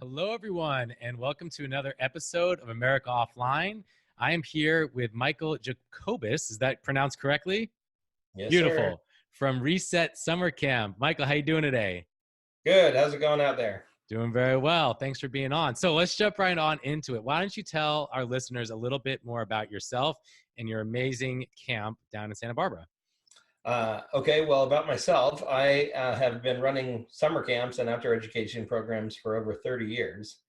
Hello, everyone, and welcome to another episode of America Offline. I am here with Michael Jacobus. Is that pronounced correctly? Yes, sir. Beautiful. From Reset Summer Camp. Michael, how you doing today? Good. How's it going out there? Doing very well. Thanks for being on. So let's jump right on into it. Why don't you tell our listeners a little bit more about yourself and your amazing camp down in Santa Barbara? Okay, well, about myself, I have been running summer camps and outdoor education programs for over 30 years.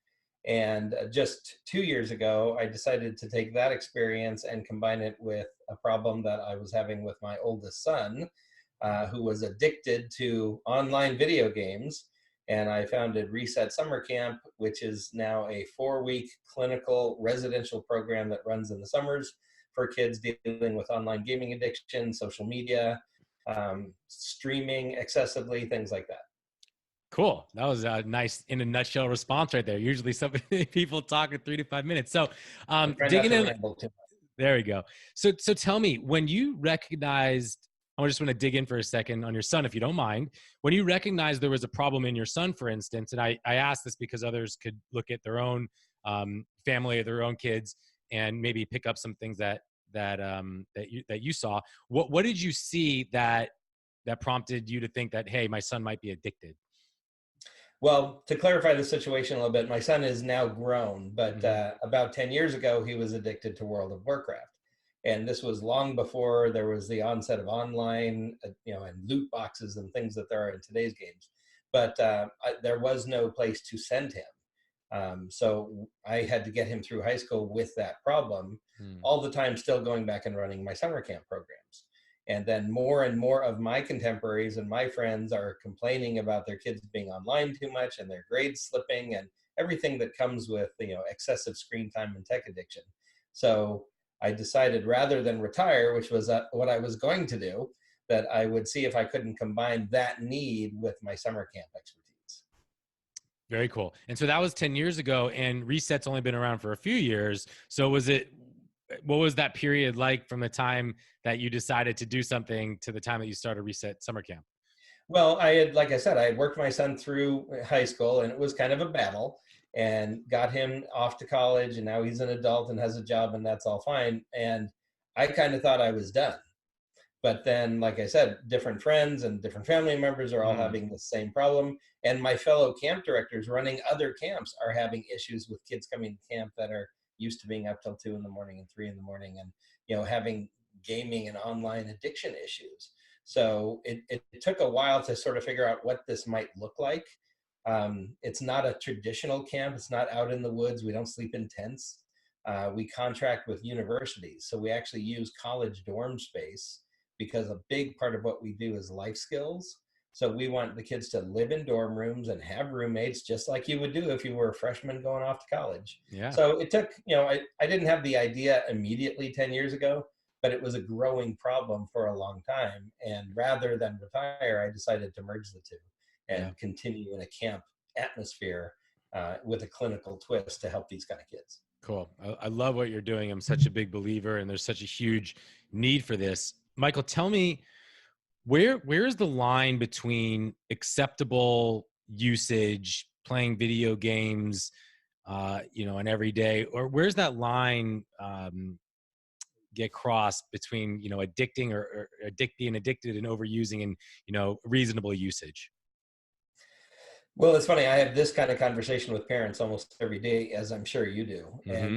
And just 2 years ago, I decided to take that experience and combine it with a problem that I was having with my oldest son, who was addicted to online video games. And I founded Reset Summer Camp, which is now a 4-week clinical residential program that runs in the summers for kids dealing with online gaming addiction, social media, streaming excessively, things like that. Cool. That was a nice, in a nutshell, response right there. Usually, some people talk in 3 to 5 minutes. So, I try not digging to in. ramble too much. There we go. So tell me, when you recognized, I just want to dig in for a second on your son, if you don't mind. When you recognized there was a problem in your son, for instance, and I asked this because others could look at their own family or their own kids and maybe pick up some things that you saw. What did you see that prompted you to think that, hey, my son might be addicted? Well, to clarify the situation a little bit, my son is now grown, but Mm-hmm. about 10 years ago, he was addicted to World of Warcraft. And this was long before there was the onset of online, and loot boxes and things that there are in today's games. But there was no place to send him. So I had to get him through high school with that problem, all the time still going back and running my summer camp programs. And then more and more of my contemporaries and my friends are complaining about their kids being online too much and their grades slipping and everything that comes with excessive screen time and tech addiction. So I decided rather than retire, which was what I was going to do, that I would see if I couldn't combine that need with my summer camp expertise. Very cool. And so that was 10 years ago, and Reset's only been around for a few years. So what was that period like from the time that you decided to do something to the time that you started Reset Summer Camp? Well, like I said, I had worked my son through high school and it was kind of a battle and got him off to college. And now he's an adult and has a job and that's all fine. And I kind of thought I was done. But then, like I said, different friends and different family members are all Mm, having the same problem. And my fellow camp directors running other camps are having issues with kids coming to camp that are used to being up till 2 in the morning and 3 in the morning and, having gaming and online addiction issues. So it took a while to sort of figure out what this might look like. It's not a traditional camp. It's not out in the woods. We don't sleep in tents. We contract with universities. So we actually use college dorm space because a big part of what we do is life skills. So we want the kids to live in dorm rooms and have roommates just like you would do if you were a freshman going off to college. yeah. So it took, I didn't have the idea immediately 10 years ago, but it was a growing problem for a long time. And rather than retire, I decided to merge the two Yeah. and continue in a camp atmosphere with a clinical twist to help these kind of kids. Cool. I love what you're doing. I'm such a big believer, and there's such a huge need for this. Michael, tell me, where is the line between acceptable usage, playing video games, and every day, or where's that line get crossed between addicting or being addicted and overusing and reasonable usage? Well, it's funny. I have this kind of conversation with parents almost every day, as I'm sure you do, Mm-hmm.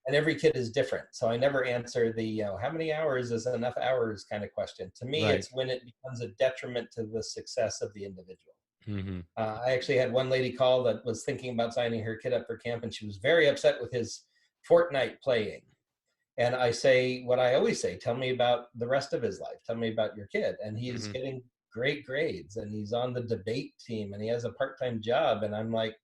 and every kid is different. So I never answer the how many hours is enough hours kind of question. To me, Right. it's when it becomes a detriment to the success of the individual. Mm-hmm. I actually had one lady call that was thinking about signing her kid up for camp, and she was very upset with his Fortnite playing. And I say what I always say: tell me about the rest of his life. Tell me about your kid. And he's Mm-hmm. getting great grades, and he's on the debate team, and he has a part-time job. And I'm like,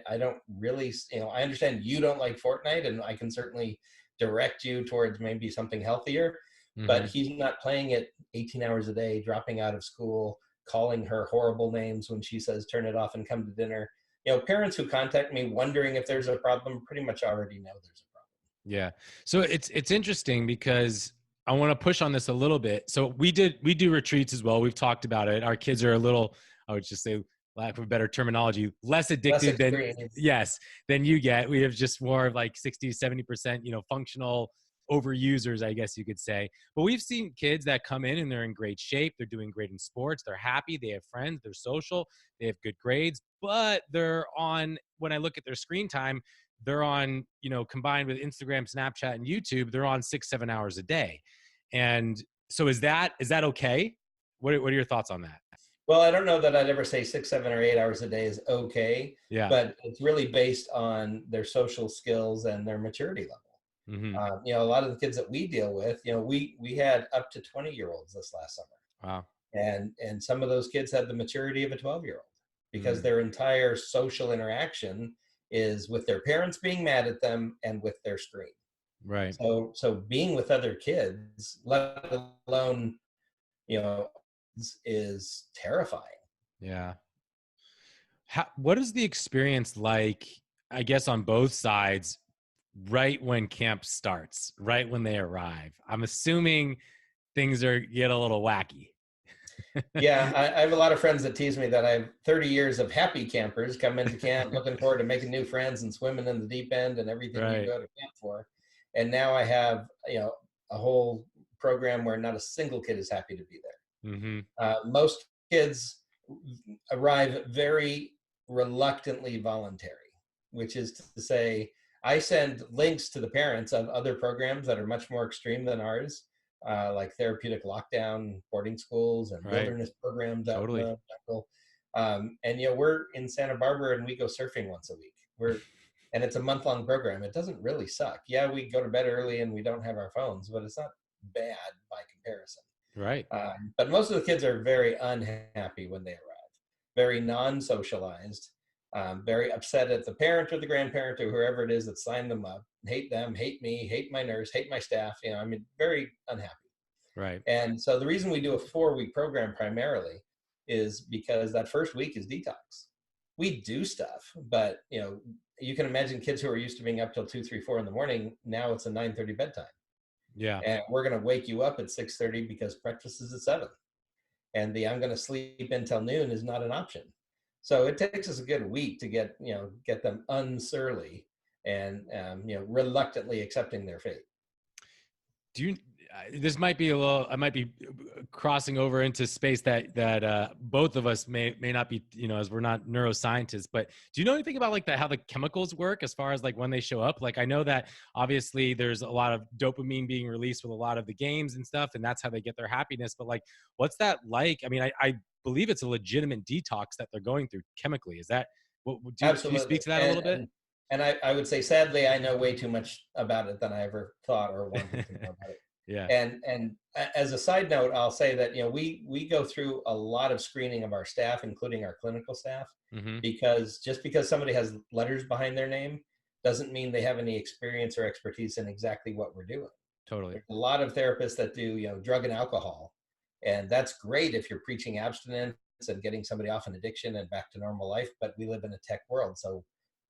I don't really, I understand you don't like Fortnite, and I can certainly direct you towards maybe something healthier. Mm-hmm. But he's not playing it 18 hours a day, dropping out of school, calling her horrible names when she says turn it off and come to dinner. Parents who contact me wondering if there's a problem pretty much already know there's a problem. Yeah. So it's interesting because I want to push on this a little bit. So we do retreats as well. We've talked about it. Our kids are a little, I would just say, lack of a better terminology, less Less addicted than, experience. yes, than you get. We have just more of like 60, 70%, functional overusers, I guess you could say. But we've seen kids that come in and they're in great shape. They're doing great in sports. They're happy. They have friends. They're social. They have good grades. But they're on, when I look at their screen time, they're on, combined with Instagram, Snapchat, and YouTube, they're on 6, 7 hours a day. And so is that okay? What are your thoughts on that? Well, I don't know that I'd ever say 6, 7, or 8 hours a day is okay, Yeah. but it's really based on their social skills and their maturity level. Mm-hmm. A lot of the kids that we deal with, we had up to 20-year-olds this last summer, Wow. and some of those kids had the maturity of a 12-year-old because Mm. their entire social interaction is with their parents being mad at them and with their screen. Right. So being with other kids, let alone you know is terrifying. Yeah. What is the experience like, I guess, on both sides, right when camp starts, right when they arrive? I'm assuming things get a little wacky. Yeah, I have a lot of friends that tease me that I have 30 years of happy campers come into camp looking forward to making new friends and swimming in the deep end and everything you Right. go to camp for. And now I have, a whole program where not a single kid is happy to be there. Mm-hmm. Most kids arrive very reluctantly voluntary, which is to say, I send links to the parents of other programs that are much more extreme than ours, like therapeutic lockdown boarding schools and Right. wilderness programs out in Totally. the jungle. And we're in Santa Barbara and we go surfing once a week. And it's a month-long program. It doesn't really suck. Yeah, we go to bed early and we don't have our phones, but it's not bad by comparison. Right. But most of the kids are very unhappy when they arrive, very non-socialized, very upset at the parent or the grandparent or whoever it is that signed them up, hate them, hate me, hate my nurse, hate my staff. Very unhappy. Right. And so the reason we do a 4-week program primarily is because that first week is detox. We do stuff, but you can imagine kids who are used to being up till 2, 3, 4 in the morning. Now it's a 9:30 bedtime, Yeah. and we're going to wake you up at 6:30 because breakfast is at 7, and the I'm going to sleep until noon is not an option. So it takes us a good week to get them unsurly and reluctantly accepting their fate. Do you, this might be a little, I might be crossing over into space that both of us may not be, as we're not neuroscientists, but do you know anything about like how the chemicals work as far as like when they show up? Like, I know that obviously there's a lot of dopamine being released with a lot of the games and stuff, and that's how they get their happiness. But like, what's that like? I mean, I believe it's a legitimate detox that they're going through chemically. Is that what, do you speak Absolutely. to that a And little bit? and and I would say sadly I know way too much about it than I ever thought or wanted to know about it. Yeah. And as a side note, I'll say that we go through a lot of screening of our staff, including our clinical staff, Mm-hmm. because just because somebody has letters behind their name doesn't mean they have any experience or expertise in exactly what we're doing. Totally. There's a lot of therapists that do drug and alcohol, and that's great if you're preaching abstinence and getting somebody off an addiction and back to normal life. But we live in a tech world, so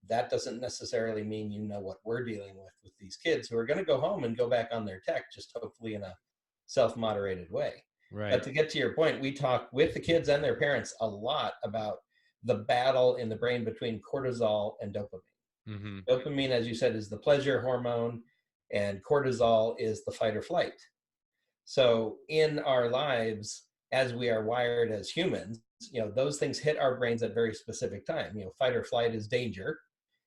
that doesn't necessarily mean what we're dealing with these kids who are going to go home and go back on their tech, just hopefully in a self-moderated way. Right. But to get to your point, we talk with the kids and their parents a lot about the battle in the brain between cortisol and dopamine. Mm-hmm. Dopamine, as you said, is the pleasure hormone, and cortisol is the fight or flight. So in our lives, as we are wired as humans, those things hit our brains at very specific time. Fight or flight is danger,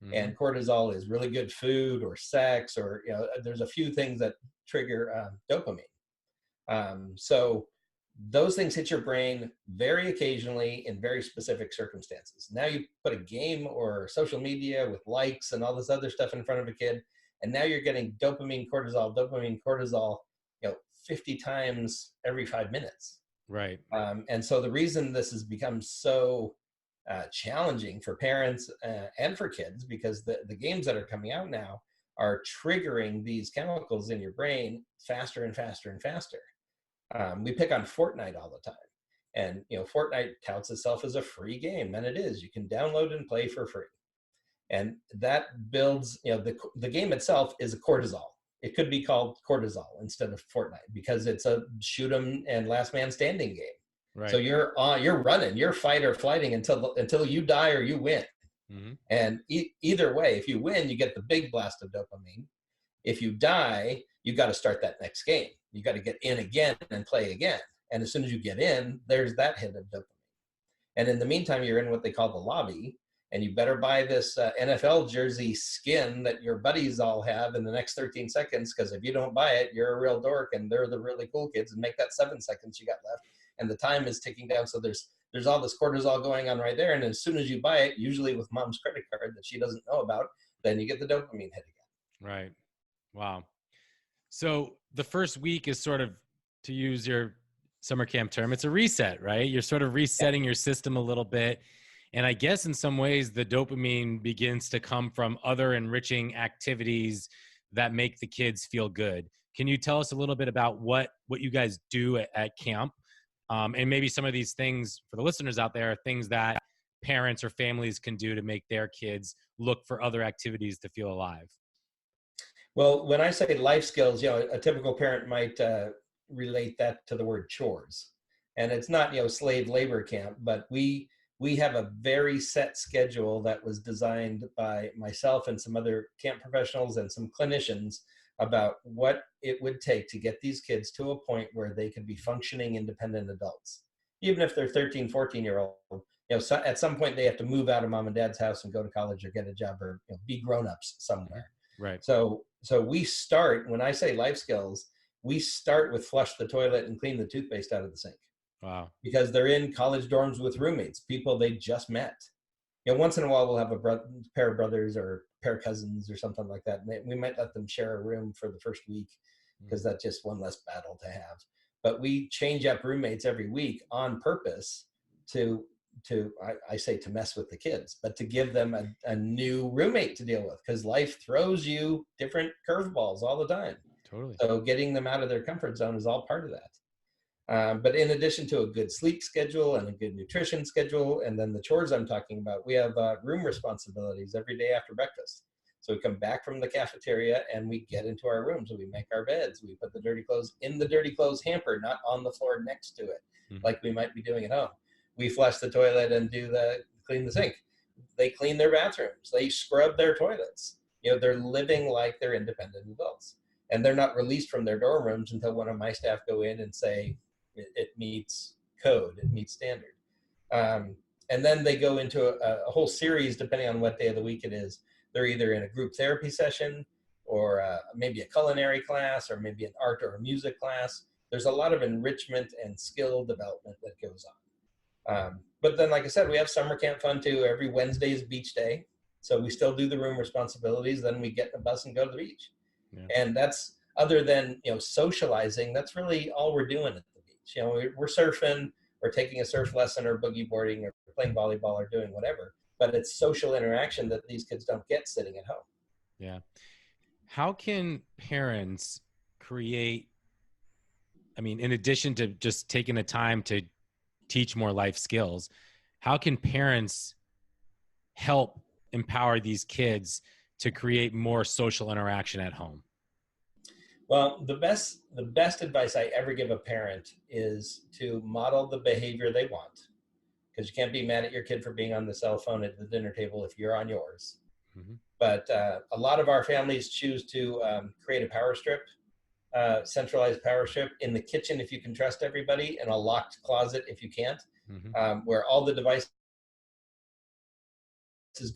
Mm-hmm. and cortisol is really good food or sex, or there's a few things that trigger dopamine. So those things hit your brain very occasionally in very specific circumstances. Now you put a game or social media with likes and all this other stuff in front of a kid, and now you're getting dopamine, cortisol, 50 times every 5 minutes. Right. And so the reason this has become so challenging for parents and for kids, because the games that are coming out now are triggering these chemicals in your brain faster and faster and faster. We pick on Fortnite all the time. And Fortnite touts itself as a free game, and it is. You can download and play for free. And that builds, the game itself is a cortisol. It could be called cortisol instead of Fortnite because it's a shoot 'em and last man standing game. Right. So you're running, you're fight or flighting until you die or you win. Hmm. And either way, if you win, you get the big blast of dopamine. If you die, you got to start that next game. You got to get in again and play again. And as soon as you get in, there's that hit of dopamine. And in the meantime, you're in what they call the lobby, and you better buy this NFL jersey skin that your buddies all have in the next 13 seconds, because if you don't buy it, you're a real dork, and they're the really cool kids, and make that 7 seconds you got left. And the time is ticking down, so there's all this cortisol going on right there. And as soon as you buy it, usually with mom's credit card that she doesn't know about, then you get the dopamine hit again. Right. Wow. So the first week is sort of, to use your summer camp term, it's a reset, right? You're sort of resetting your system a little bit. And I guess in some ways, the dopamine begins to come from other enriching activities that make the kids feel good. Can you tell us a little bit about what you guys do at camp? And maybe some of these things for the listeners out there are things that parents or families can do to make their kids look for other activities to feel alive. Well, when I say life skills, a typical parent might relate that to the word chores, and it's not slave labor camp, but we have a very set schedule that was designed by myself and some other camp professionals and some clinicians about what it would take to get these kids to a point where they could be functioning independent adults, even if they're 13, 14-year old. So at some point they have to move out of mom and dad's house and go to college or get a job or be grown-ups somewhere. Right. So we start, when I say life skills, we start with flush the toilet and clean the toothpaste out of the sink. Wow. Because they're in college dorms with roommates, people they just met. Once in a while we'll have a pair of brothers or pair of cousins or something like that. And we might let them share a room for the first week, because that's just one less battle to have. But we change up roommates every week on purpose to I say to mess with the kids, but to give them a new roommate to deal with, because life throws you different curveballs all the time. Totally. So getting them out of their comfort zone is all part of that. But in addition to a good sleep schedule and a good nutrition schedule, and then the chores I'm talking about, we have room responsibilities every day after breakfast. So we come back from the cafeteria and we get into our rooms. We make our beds. We put the dirty clothes in the dirty clothes hamper, not on the floor next to it, like we might be doing at home. We flush the toilet and clean the sink. They clean their bathrooms. They scrub their toilets. They're living like they're independent adults. And they're not released from their dorm rooms until one of my staff go in and say, it meets code, it meets standard. And then they go into a whole series, depending on what day of the week it is. They're either in a group therapy session, or maybe a culinary class, or maybe an art or a music class. There's a lot of enrichment and skill development that goes on. But then, like I said, we have summer camp fun too. Every Wednesday is beach day. So we still do the room responsibilities. Then we get in a bus and go to the beach. Yeah. And that's, other than, socializing, that's really all we're doing at the beach. We're surfing, or taking a surf lesson, or boogie boarding, or playing volleyball, or doing whatever. But it's social interaction that these kids don't get sitting at home. Yeah. How can parents create, in addition to just taking the time to teach more life skills, how can parents help empower these kids to create more social interaction at home? Well, the best advice I ever give a parent is to model the behavior they want, because you can't be mad at your kid for being on the cell phone at the dinner table if you're on yours. Mm-hmm. But a lot of our families choose to create a power strip, centralized power strip in the kitchen if you can trust everybody, and a locked closet if you can't, where all the devices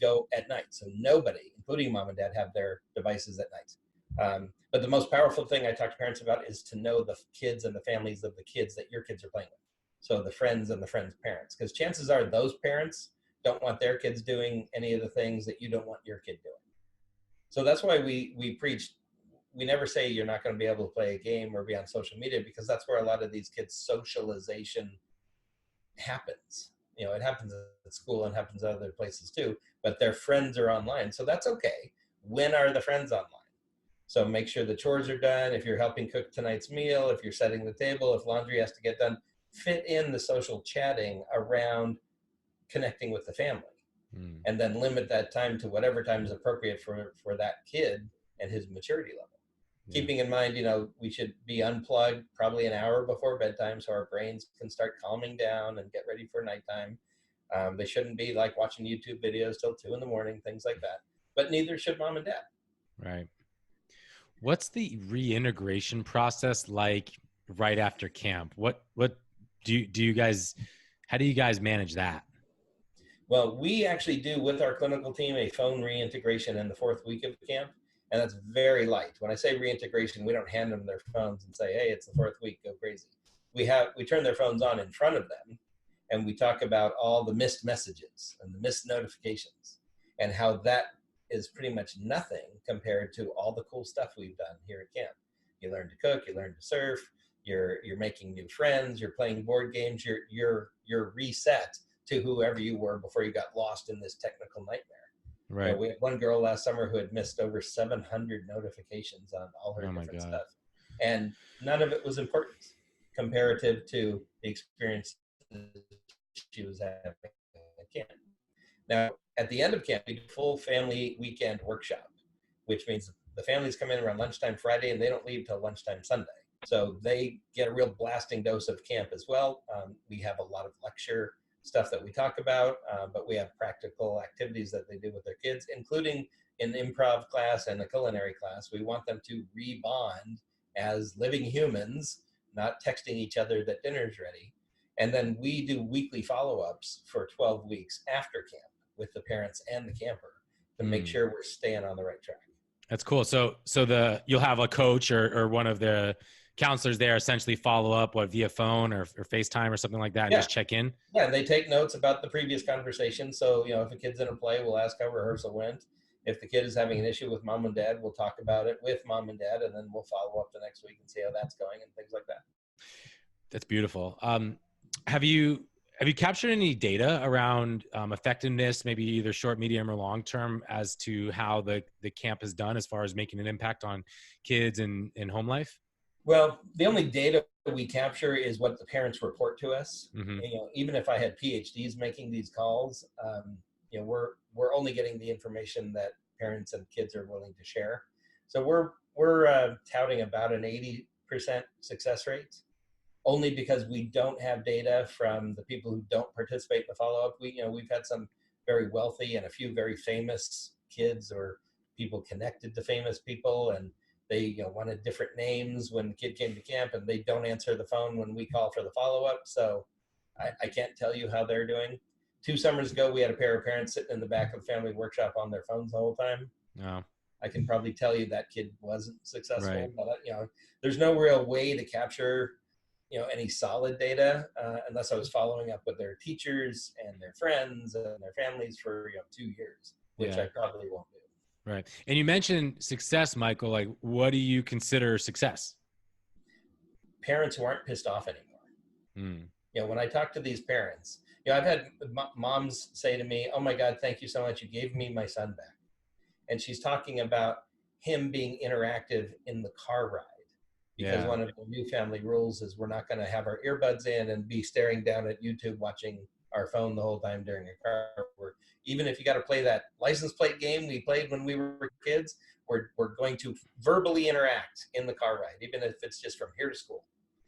go at night. So nobody, including mom and dad, have their devices at night. But the most powerful thing I talk to parents about is to know the kids and the families of the kids that your kids are playing with. So the friends and the friends' parents, because chances are those parents don't want their kids doing any of the things that you don't want your kid doing. So that's why we preach. We never say you're not going to be able to play a game or be on social media, because that's where a lot of these kids' socialization happens. It happens at school and happens at other places too, but their friends are online. So that's okay. When are the friends online? So make sure the chores are done. If you're helping cook tonight's meal, if you're setting the table, if laundry has to get done, fit in the social chatting around connecting with the family. And then limit that time to whatever time is appropriate for that kid and his maturity level. Yeah. keeping in mind, we should be unplugged probably an hour before bedtime so our brains can start calming down and get ready for nighttime. They shouldn't be like watching YouTube videos till 2 in the morning, things like that. But neither should mom and dad. Right. What's the reintegration process like right after camp? What do you guys, how do you guys manage that? Well, we actually do with our clinical team a phone reintegration in the 4th week of camp, and that's very light. When I say reintegration, we don't hand them their phones and say, "Hey, it's the 4th week, go crazy." We turn their phones on in front of them, and we talk about all the missed messages and the missed notifications, and how that is pretty much nothing compared to all the cool stuff we've done here at camp. You learn to cook, you learn to surf, you're making new friends, you're playing board games, you're reset to whoever you were before you got lost in this technical nightmare. Right. We had one girl last summer who had missed over 700 notifications on all her Oh my different God. stuff, and none of it was important comparative to the experience she was having at camp. Now, at the end of camp, we do a full family weekend workshop, which means the families come in around lunchtime Friday and they don't leave till lunchtime Sunday. So they get a real blasting dose of camp as well. We have a lot of lecture stuff that we talk about, but we have practical activities that they do with their kids, including an improv class and a culinary class. We want them to rebond as living humans, not texting each other that dinner's ready. And then we do weekly follow-ups for 12 weeks after camp with the parents and the camper to make sure we're staying on the right track. That's cool. So you'll have a coach or one of the counselors there essentially follow up via phone or FaceTime or something like that and Yeah. just check in. Yeah, and they take notes about the previous conversation. So, if a kid's in a play, we'll ask how rehearsal went. If the kid is having an issue with mom and dad, we'll talk about it with mom and dad, and then we'll follow up the next week and see how that's going and things like that. That's beautiful. Have you captured any data around effectiveness, maybe either short, medium, or long term, as to how the camp has done as far as making an impact on kids and home life? Well, the only data we capture is what the parents report to us. Mm-hmm. Even if I had PhDs making these calls, we're only getting the information that parents and kids are willing to share. So we're touting about an 80% success rate, only because we don't have data from the people who don't participate in the follow-up. We've had some very wealthy and a few very famous kids or people connected to famous people, and they wanted different names when the kid came to camp, and they don't answer the phone when we call for the follow-up. So I can't tell you how they're doing. 2 summers ago, we had a pair of parents sitting in the back of the family workshop on their phones the whole time. No. I can probably tell you that kid wasn't successful, Right. but there's no real way to capture any solid data unless I was following up with their teachers and their friends and their families for 2 years, which I probably won't do. Right. And you mentioned success, Michael. Like, what do you consider success? Parents who aren't pissed off anymore. When I talk to these parents, I've had moms say to me, "Oh my God, thank you so much. You gave me my son back." And she's talking about him being interactive in the car ride. Because one of the new family rules is we're not going to have our earbuds in and be staring down at YouTube watching our phone the whole time during a car work. Even if you got to play that license plate game we played when we were kids, we're going to verbally interact in the car ride, even if it's just from here to school.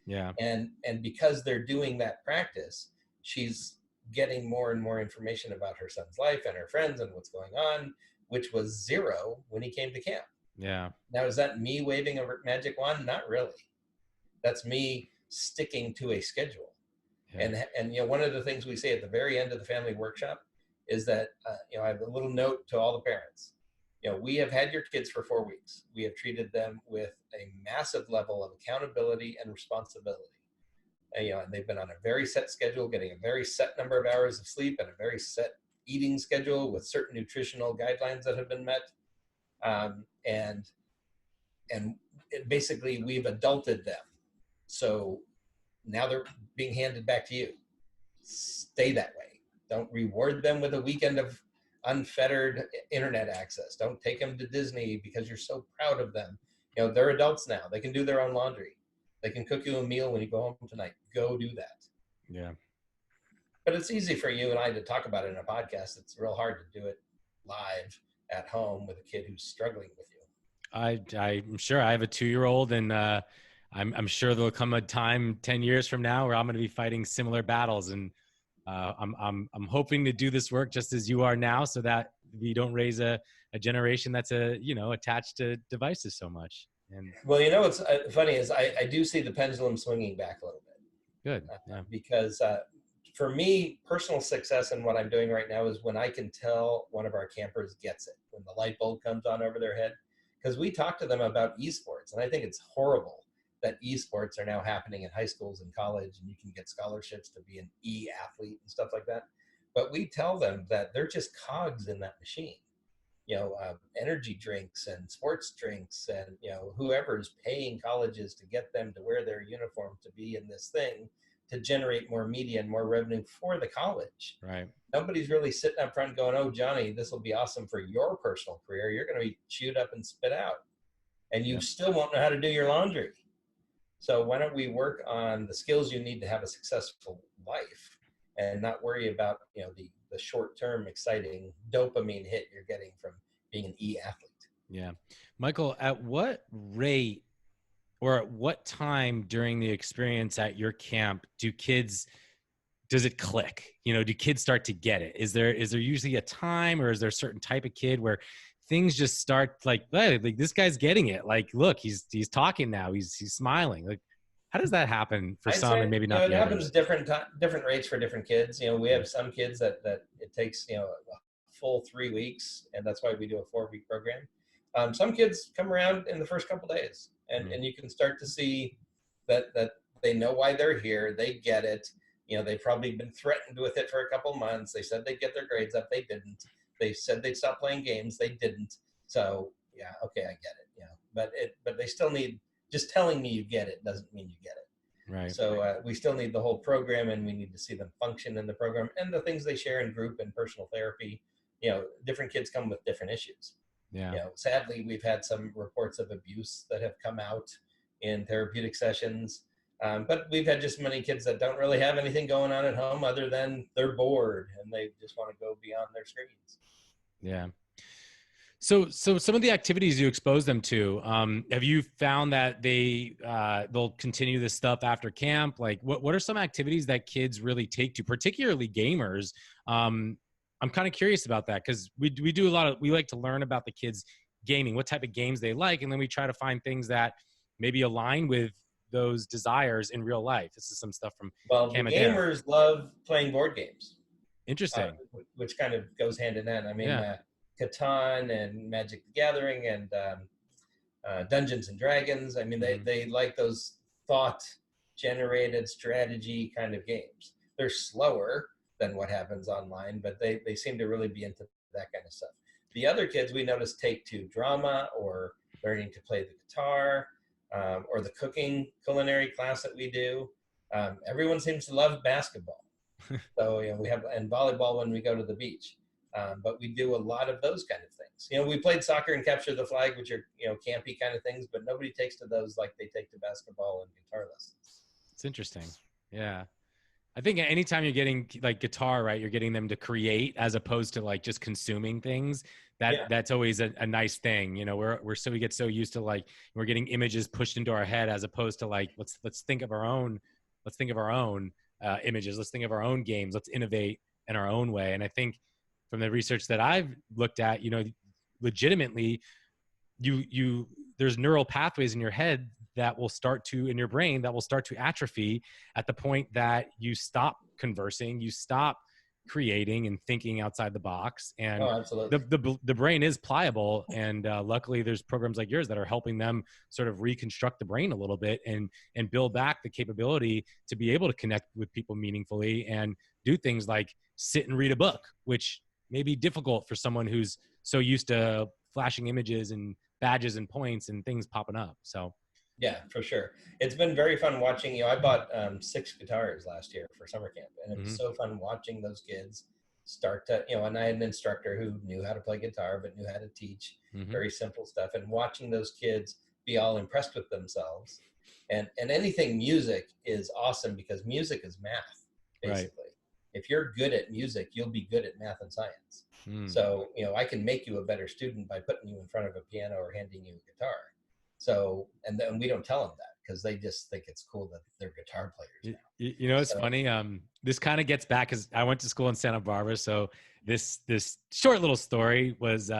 Yeah. And because they're doing that practice, she's getting more and more information about her son's life and her friends and what's going on, which was zero when he came to camp. Yeah. Now, is that me waving a magic wand? Not really. That's me sticking to a schedule. Yeah. And one of the things we say at the very end of the family workshop is that I have a little note to all the parents. We have had your kids for 4 weeks. We have treated them with a massive level of accountability and responsibility. And they've been on a very set schedule, getting a very set number of hours of sleep and a very set eating schedule with certain nutritional guidelines that have been met. And basically we've adulted them. So now they're being handed back to you. Stay that way. Don't reward them with a weekend of unfettered internet access. Don't take them to Disney because you're so proud of them. They're adults now. They can do their own laundry. They can cook you a meal when you go home tonight. Go do that. Yeah. But it's easy for you and I to talk about it in a podcast. It's real hard to do it live at home with a kid who's struggling with you. I'm sure I have a 2-year-old, and I'm sure there'll come a time 10 years from now where I'm going to be fighting similar battles. And I'm hoping to do this work just as you are now, so that we don't raise a generation that's attached to devices so much. And Well, what's funny is I do see the pendulum swinging back a little bit, good. Yeah. because for me, personal success in what I'm doing right now is when I can tell one of our campers gets it, when the light bulb comes on over their head. Because we talk to them about esports, and I think it's horrible that esports are now happening in high schools and college, and you can get scholarships to be an e-athlete and stuff like that. But we tell them that they're just cogs in that machine. Energy drinks and sports drinks, and whoever's paying colleges to get them to wear their uniform to be in this thing, to generate more media and more revenue for the college. Right. Nobody's really sitting up front going, "Oh, Johnny, this will be awesome for your personal career. You're going to be chewed up and spit out, and you still won't know how to do your laundry." So why don't we work on the skills you need to have a successful life, and not worry about the short-term exciting dopamine hit you're getting from being an e-athlete. Yeah. Michael, at what rate or at what time during the experience at your camp does it click? Do kids start to get it? Is there usually a time, or is there a certain type of kid where things just start like this guy's getting it? Like, look, he's talking now. He's smiling. Like, how does that happen for I'd some say, and maybe not it the happens others? different rates for different kids. We have some kids that it takes a full 3 weeks, and that's why we do a 4-week program. Some kids come around in the first couple days, and you can start to see that they know why they're here. They get it. They've probably been threatened with it for a couple months. They said they'd get their grades up. They didn't. They said they'd stop playing games. They didn't. So yeah, okay, I get it. But they still need, just telling me you get it doesn't mean you get it. Right. So we still need the whole program, and we need to see them function in the program and the things they share in group and personal therapy. Different kids come with different issues. Yeah. Sadly, we've had some reports of abuse that have come out in therapeutic sessions. But we've had just many kids that don't really have anything going on at home other than they're bored and they just want to go beyond their screens. Yeah. So some of the activities you expose them to, have you found that they'll continue this stuff after camp? Like, what are some activities that kids really take to, particularly gamers? I'm kind of curious about that, because we do we like to learn about the kids gaming, what type of games they like, and then we try to find things that maybe align with those desires in real life. This is some stuff from Well, the gamers love playing board games. Interesting. Which kind of goes hand in hand. I mean, yeah. Catan and Magic the Gathering and Dungeons and Dragons. I mean, they like those thought-generated strategy kind of games. They're slower than what happens online, but they seem to really be into that kind of stuff. The other kids we notice take to drama or learning to play the guitar, or the cooking culinary class that we do. Everyone seems to love basketball. So we have, and volleyball when we go to the beach. But we do a lot of those kind of things. We played soccer and capture the flag, which are campy kind of things, but nobody takes to those like they take to basketball and guitar lessons. It's interesting. Yeah. I think anytime you're getting like guitar, right, you're getting them to create as opposed to like just consuming things. That's always a nice thing. We get so used to like we're getting images pushed into our head as opposed to like let's think of our own images. Let's think of our own games. Let's innovate in our own way. And I think from the research that I've looked at, legitimately, there's neural pathways in your head that will start to, in your brain, that will start to atrophy at the point that you stop conversing, you stop creating and thinking outside the box. And the brain is pliable. And luckily there's programs like yours that are helping them sort of reconstruct the brain a little bit and build back the capability to be able to connect with people meaningfully and do things like sit and read a book, which may be difficult for someone who's so used to flashing images and badges and points and things popping up. So yeah, for sure. It's been very fun watching. I bought 6 guitars last year for summer camp, and it was so fun watching those kids start to, and I had an instructor who knew how to play guitar, but knew how to teach very simple stuff, and watching those kids be all impressed with themselves. And anything music is awesome because music is math, basically. if you're good at music, you'll be good at math and science. Mm. So, I can make you a better student by putting you in front of a piano or handing you a guitar. So, and then we don't tell them that because they just think it's cool that they're guitar players now. You know, it's So, funny. This kind of gets back because I went to school in Santa Barbara. So this short little story was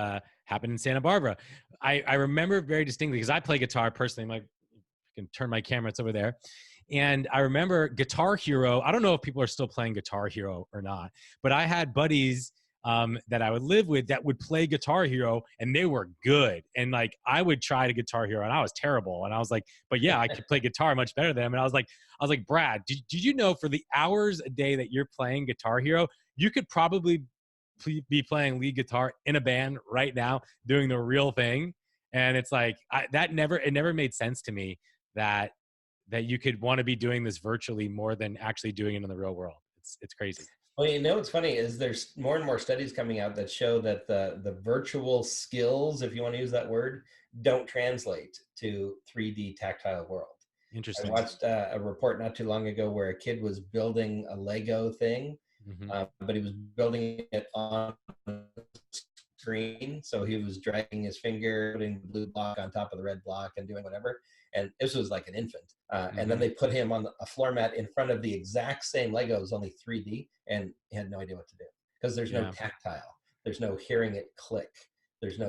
happened in Santa Barbara. I remember very distinctly because I play guitar personally. I can turn my camera, it's over there. And I remember Guitar Hero. I don't know if people are still playing Guitar Hero or not, but I had buddies that I would live with that would play Guitar Hero, and they were good. And like I would try to Guitar Hero, and I was terrible. And I was like, but yeah, I could play guitar much better than them. And I was like, Brad, did you know for the hours a day that you're playing Guitar Hero, you could probably be playing lead guitar in a band right now, doing the real thing. And it's like it never made sense to me that you could want to be doing this virtually more than actually doing it in the real world. It's crazy. well, what's funny is there's more and more studies coming out that show that the virtual skills, if you want to use that word, don't translate to 3D tactile world. I Interesting. watched a report not too long ago where a kid was building a Lego thing, Mm-hmm. but he was building it on screen. So he was dragging his finger, putting the blue block on top of the red block and doing whatever. And this was like an infant. And then they put him on a floor mat in front of the exact same Legos, only 3D, and he had no idea what to do because there's no tactile. There's no hearing it click. There's no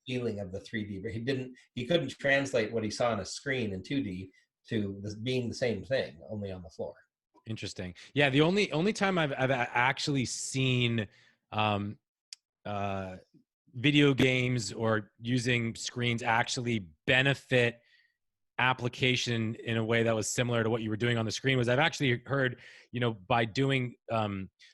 feeling of the 3D. But he couldn't translate what he saw on a screen in 2D to being the same thing, only on the floor. Interesting. Yeah, the only time I've actually seen video games or using screens actually benefit application in a way that was similar to what you were doing on the screen was I've actually heard, by doing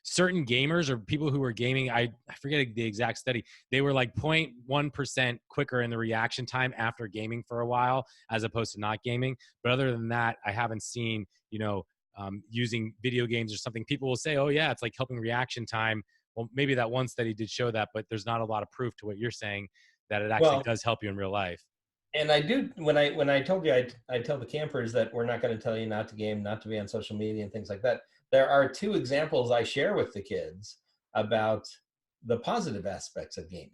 certain gamers or people who were gaming, I forget the exact study, they were like 0.1% quicker in the reaction time after gaming for a while as opposed to not gaming. But other than that, I haven't seen, using video games or something. People will say, oh yeah, it's like helping reaction time. Well, maybe that one study did show that, but there's not a lot of proof to what you're saying that it actually does help you in real life. And I do, when I told you, I tell the campers that we're not going to tell you not to game, not to be on social media and things like that. There are two examples I share with the kids about the positive aspects of gaming.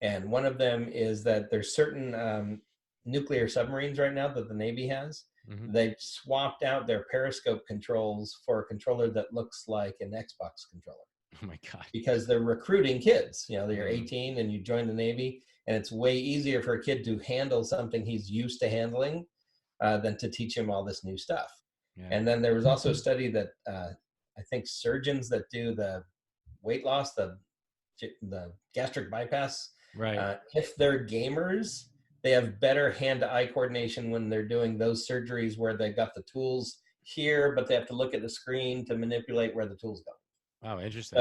And one of them is that there's certain nuclear submarines right now that the Navy has. Mm-hmm. They've swapped out their periscope controls for a controller that looks like an Xbox controller. Oh my God. Because they're recruiting kids. They're 18 and you join the Navy, and it's way easier for a kid to handle something he's used to handling than to teach him all this new stuff. Yeah. And then there was also a study that I think surgeons that do the weight loss, the gastric bypass, right? If they're gamers, they have better hand-to-eye coordination when they're doing those surgeries where they've got the tools here, but they have to look at the screen to manipulate where the tools go. Wow, interesting.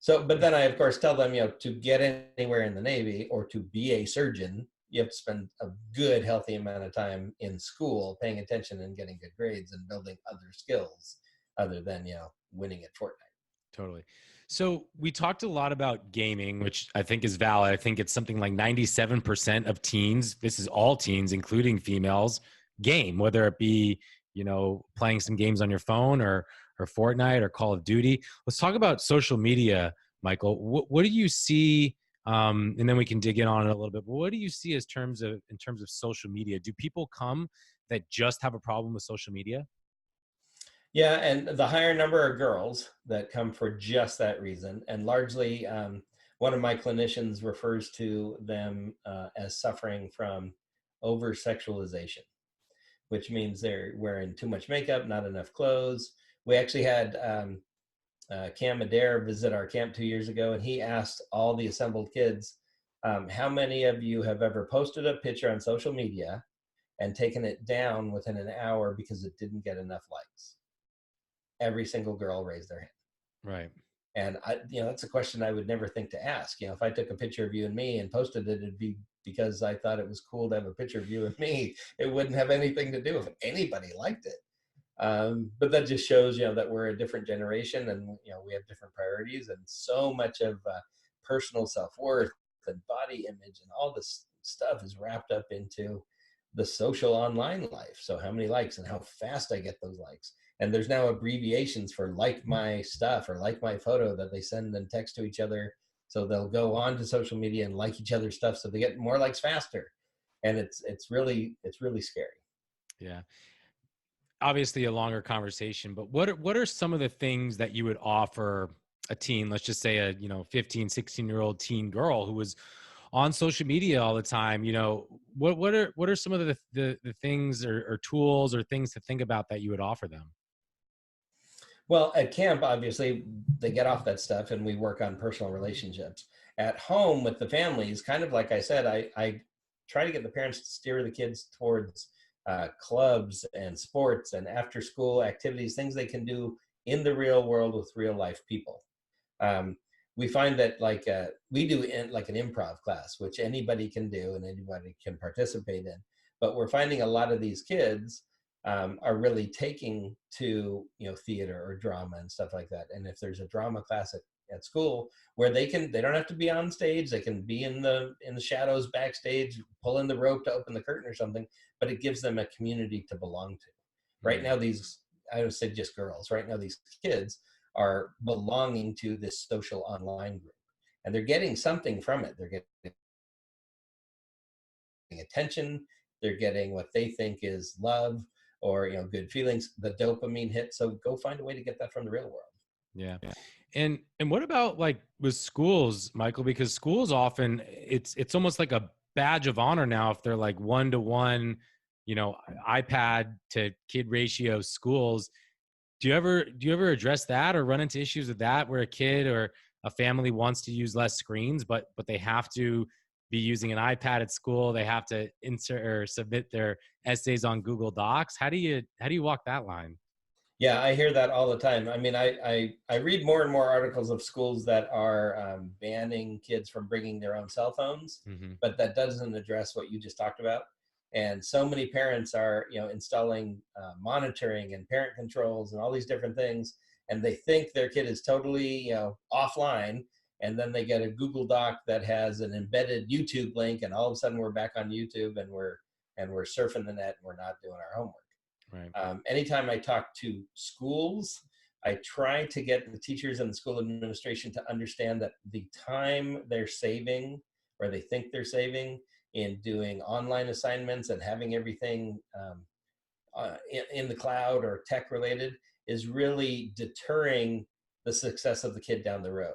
But then I, of course, tell them, to get anywhere in the Navy or to be a surgeon, you have to spend a good, healthy amount of time in school, paying attention and getting good grades and building other skills other than, winning at Fortnite. Totally. So we talked a lot about gaming, which I think is valid. I think it's something like 97% of teens, this is all teens, including females, game, whether it be, playing some games on your phone or Fortnite or Call of Duty. Let's talk about social media, Michael. What do you see? And then we can dig in on it a little bit. But what do you see in terms of social media? Do people come that just have a problem with social media? Yeah, and the higher number are girls that come for just that reason. And largely, one of my clinicians refers to them as suffering from over-sexualization, which means they're wearing too much makeup, not enough clothes. We actually had Cam Adair visit our camp 2 years ago, and he asked all the assembled kids, how many of you have ever posted a picture on social media and taken it down within an hour because it didn't get enough likes? Every single girl raised their hand. Right. And that's a question I would never think to ask. If I took a picture of you and me and posted it, it'd be because I thought it was cool to have a picture of you and me. It wouldn't have anything to do if anybody liked it. But that just shows, that we're a different generation and, we have different priorities, and so much of personal self-worth and body image and all this stuff is wrapped up into the social online life. So how many likes and how fast I get those likes And there's now abbreviations for like my stuff or like my photo that they send and text to each other. So they'll go on to social media and like each other's stuff, so they get more likes faster. And it's really scary. Yeah. Obviously a longer conversation, but what are some of the things that you would offer a teen, let's just say a, 15, 16-year-old teen girl who was on social media all the time, what are some of the things or tools or things to think about that you would offer them? Well, at camp, obviously, they get off that stuff and we work on personal relationships. At home with the families, kind of like I said, I try to get the parents to steer the kids towards clubs and sports and after school activities, things they can do in the real world with real life people. Um, we find that we do like an improv class, which anybody can do and anybody can participate in. But we're finding a lot of these kids are really taking to theater or drama and stuff like that. And if there's a drama class at school where they don't have to be on stage, they can be in the shadows backstage, pulling the rope to open the curtain or something, but it gives them a community to belong to. Right Mm, now, I would say just girls, right now these kids are belonging to this social online group, and they're getting something from it. They're getting attention, they're getting what they think is love or good feelings, the dopamine hit. So go find a way to get that from the real world. yeah. And what about like with schools, Michael? Because schools often it's almost like a badge of honor now if they're like 1-to-1, iPad to kid ratio schools. Do you ever address that or run into issues with that where a kid or a family wants to use less screens, but they have to be using an iPad at school? They have to insert or submit their essays on Google Docs. How do you walk that line? Yeah, I hear that all the time. I mean, I read more and more articles of schools that are banning kids from bringing their own cell phones, Hmm. but that doesn't address what you just talked about. And so many parents are, installing monitoring and parent controls and all these different things, and they think their kid is totally, offline, and then they get a Google Doc that has an embedded YouTube link, and all of a sudden we're back on YouTube and we're surfing the net and we're not doing our homework. Right. Anytime I talk to schools, I try to get the teachers and the school administration to understand that the time they're saving or they think they're saving in doing online assignments and having everything in the cloud or tech related is really deterring the success of the kid down the road.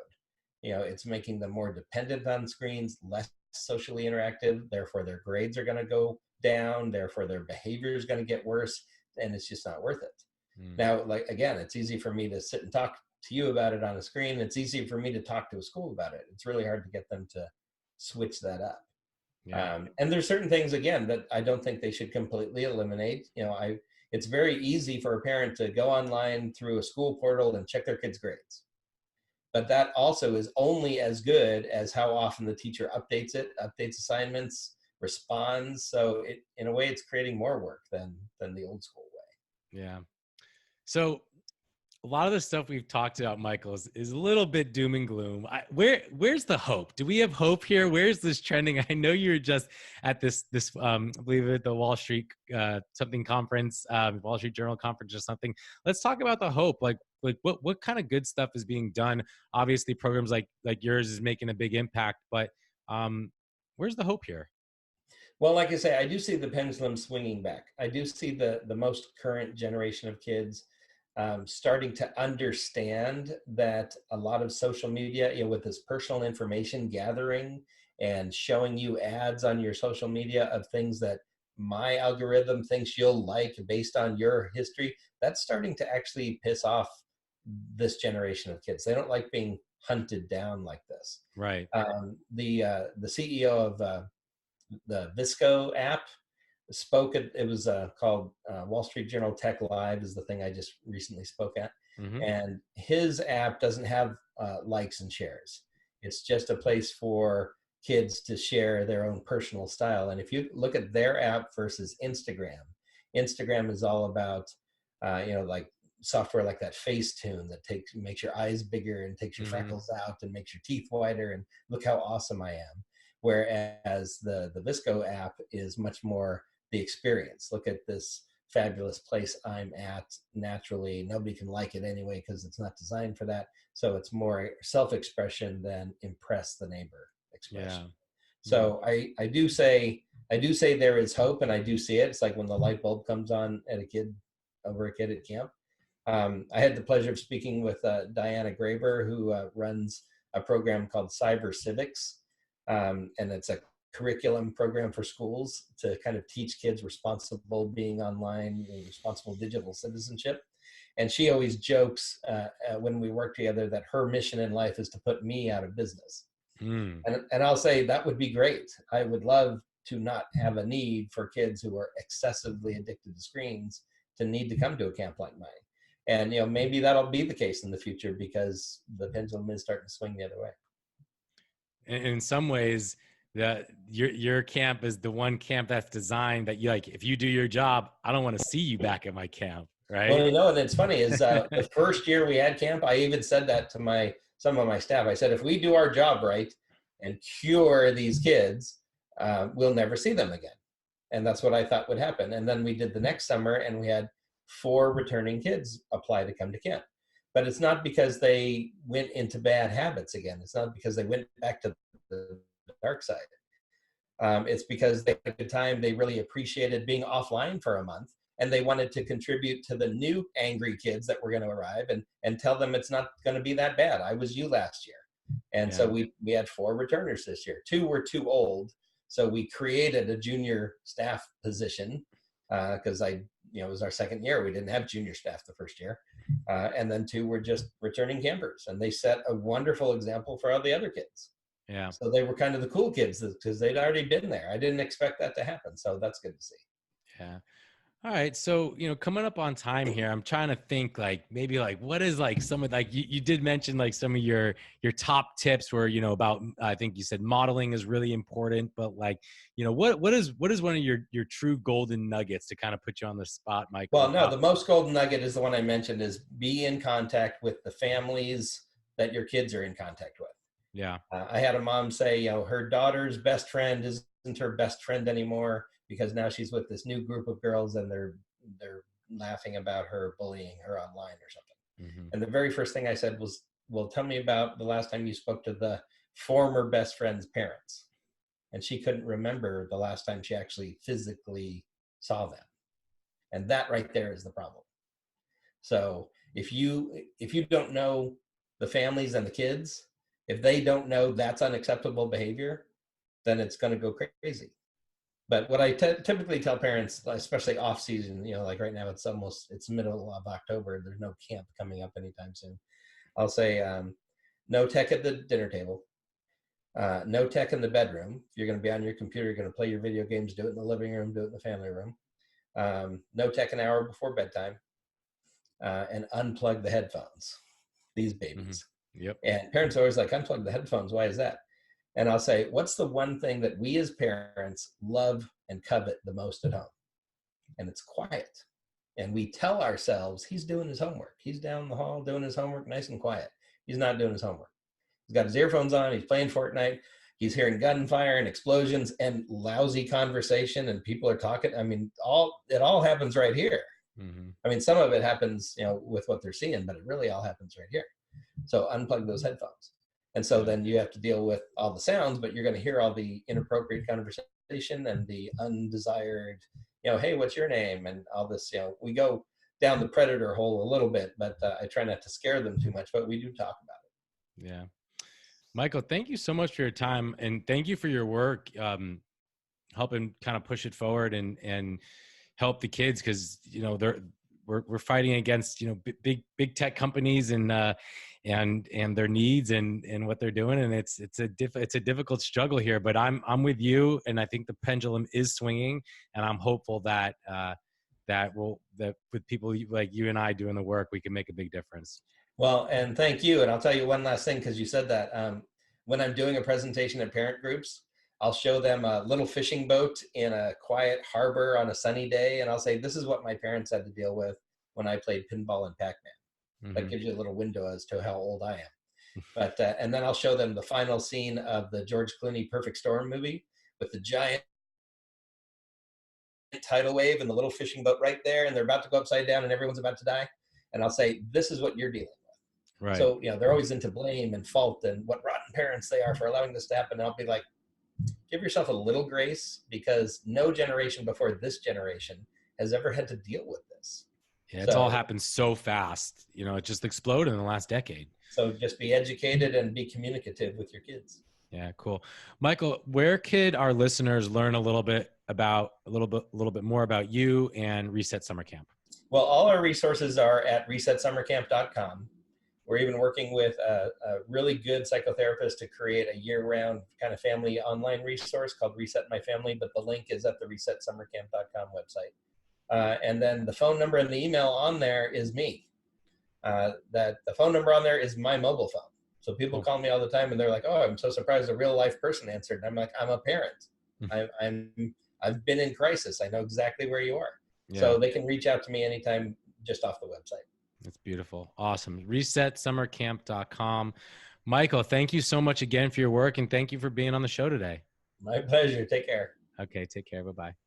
It's making them more dependent on screens, less socially interactive. Therefore, their grades are going to go down. Therefore, their behavior is going to get worse, and it's just not worth it. Mm, Now, like again, it's easy for me to sit and talk to you about it on a screen. It's easy for me to talk to a school about it. It's really hard to get them to switch that up. yeah. And there's certain things again that I don't think they should completely eliminate. It's very easy for a parent to go online through a school portal and check their kids' grades, but that also is only as good as how often the teacher updates it, updates assignments, responds. So in a way, it's creating more work than the old school way. Yeah. So a lot of the stuff we've talked about, Michael, is a little bit doom and gloom. Where's the hope? Do we have hope here? Where's this trending? I know you were just at this I believe it the Wall Street something conference, Wall Street Journal conference or something. Let's talk about the hope. Like what kind of good stuff is being done? Obviously, programs like yours is making a big impact, but um, where's the hope here? Well, like I say, I do see the pendulum swinging back. I do see the most current generation of kids starting to understand that a lot of social media, with this personal information gathering and showing you ads on your social media of things that my algorithm thinks you'll like based on your history, that's starting to actually piss off this generation of kids. They don't like being hunted down like this. Right. The CEO of the Visco app spoke at, it was called Wall Street Journal Tech Live is the thing I just recently spoke at. Hmm. And his app doesn't have likes and shares. It's just a place for kids to share their own personal style. And if you look at their app versus Instagram, Instagram is all about, like software like that Facetune that makes your eyes bigger and takes your Hmm. freckles out and makes your teeth whiter and look how awesome I am. Whereas the Visco app is much more the experience. Look at this fabulous place I'm at naturally. Nobody can like it anyway because it's not designed for that. So it's more self-expression than impress the neighbor Yeah. expression. Hmm. So I do say there is hope, and I do see it. It's like when the light bulb comes on at a kid at camp. I had the pleasure of speaking with Diana Graber, who runs a program called Cyber Civics, and it's a curriculum program for schools to kind of teach kids responsible being online and responsible digital citizenship. And she always jokes when we work together that her mission in life is to put me out of business. Mm. And I'll say that would be great. I would love to not have a need for kids who are excessively addicted to screens to need to come to a camp like mine. And maybe that'll be the case in the future because the pendulum is starting to swing the other way. In some ways, that your camp is the one camp that's designed that you like. If you do your job, I don't want to see you back at my camp, Well, right? and it's funny is the first year we had camp, I even said that to some of my staff. I said, if we do our job right and cure these kids, we'll never see them again. And that's what I thought would happen. And then we did the next summer, and we had 4 returning kids apply to come to camp. But it's not because they went into bad habits again. It's not because they went back to the dark side. It's because they had a good time. They really appreciated being offline for a month, and they wanted to contribute to the new angry kids that were going to arrive and tell them it's not going to be that bad. I was you last year. And Yeah. so we had 4 returners this year. 2 were too old. So we created a junior staff position because it was our second year. We didn't have junior staff the first year. And then 2 were just returning campers, and they set a wonderful example for all the other kids. Yeah. So they were kind of the cool kids because they'd already been there. I didn't expect that to happen. So that's good to see. Yeah. All right. So, coming up on time here, I'm trying to think like maybe like what is like some of like you did mention like some of your top tips were, about I think you said modeling is really important, but like, what is one of your true golden nuggets to kind of put you on the spot, Michael, Well, no, about the most golden nugget is the one I mentioned is be in contact with the families that your kids are in contact with. yeah. I had a mom say, her daughter's best friend isn't her best friend anymore because now she's with this new group of girls and they're laughing about her bullying her online or something. Hmm. And the very first thing I said was, well, tell me about the last time you spoke to the former best friend's parents. And she couldn't remember the last time she actually physically saw them. And that right there is the problem. So if you don't know the families and the kids, if they don't know that's unacceptable behavior, then it's going to go crazy. But what I typically tell parents, especially off season, like right now it's middle of October, there's no camp coming up anytime soon. I'll say no tech at the dinner table, no tech in the bedroom. If you're going to be on your computer, you're going to play your video games, do it in the living room, do it in the family room. No tech an hour before bedtime, and unplug the headphones. These babies. Mm-hmm. Yep. And parents are always like, unplug the headphones. Why is that? And I'll say, what's the one thing that we as parents love and covet the most at home? And it's quiet. And we tell ourselves he's doing his homework. He's down the hall doing his homework nice and quiet. He's not doing his homework. He's got his earphones on. He's playing Fortnite. He's hearing gunfire and explosions and lousy conversation, and people are talking. I mean, it all happens right here. Mm-hmm. I mean, some of it happens, with what they're seeing, but it really all happens right here. So unplug those headphones. And so then you have to deal with all the sounds, but you're going to hear all the inappropriate conversation and the undesired, hey, what's your name? And all this, we go down the predator hole a little bit, but I try not to scare them too much, but we do talk about it. Yeah. Michael, thank you so much for your time, and thank you for your work, helping kind of push it forward and help the kids, because we're fighting against big tech companies and their needs and what they're doing, and it's a difficult struggle here. But I'm with you, and I think the pendulum is swinging, and I'm hopeful that with people like you and I doing the work, we can make a big difference. Well, and thank you. And I'll tell you one last thing, because you said that. When I'm doing a presentation at parent groups, I'll show them a little fishing boat in a quiet harbor on a sunny day. And I'll say, this is what my parents had to deal with when I played pinball and Pac-Man. That gives you a little window as to how old I am. But and then I'll show them the final scene of the George Clooney Perfect Storm movie with the giant tidal wave and the little fishing boat right there, and they're about to go upside down and everyone's about to die. And I'll say, this is what you're dealing with. Right. So, they're always into blame and fault and what rotten parents they are for allowing this to happen. And I'll be like, give yourself a little grace, because no generation before this generation has ever had to deal with this. Yeah, it's all happened so fast. It just exploded in the last decade. So just be educated and be communicative with your kids. Yeah, cool. Michael, where could our listeners learn a little bit more about you and Reset Summer Camp? Well, all our resources are at resetsummercamp.com. We're even working with a really good psychotherapist to create a year-round kind of family online resource called Reset My Family, but the link is at the resetsummercamp.com website. And then the phone number and the email on there is me. The phone number on there is my mobile phone. So people call me all the time and they're like, oh, I'm so surprised a real life person answered. And I'm like, I'm a parent. I've been in crisis. I know exactly where you are. Yeah. So they can reach out to me anytime just off the website. That's beautiful. Awesome. ResetSummerCamp.com. Michael, thank you so much again for your work, and thank you for being on the show today. My pleasure. Take care. Okay, take care. Bye-bye.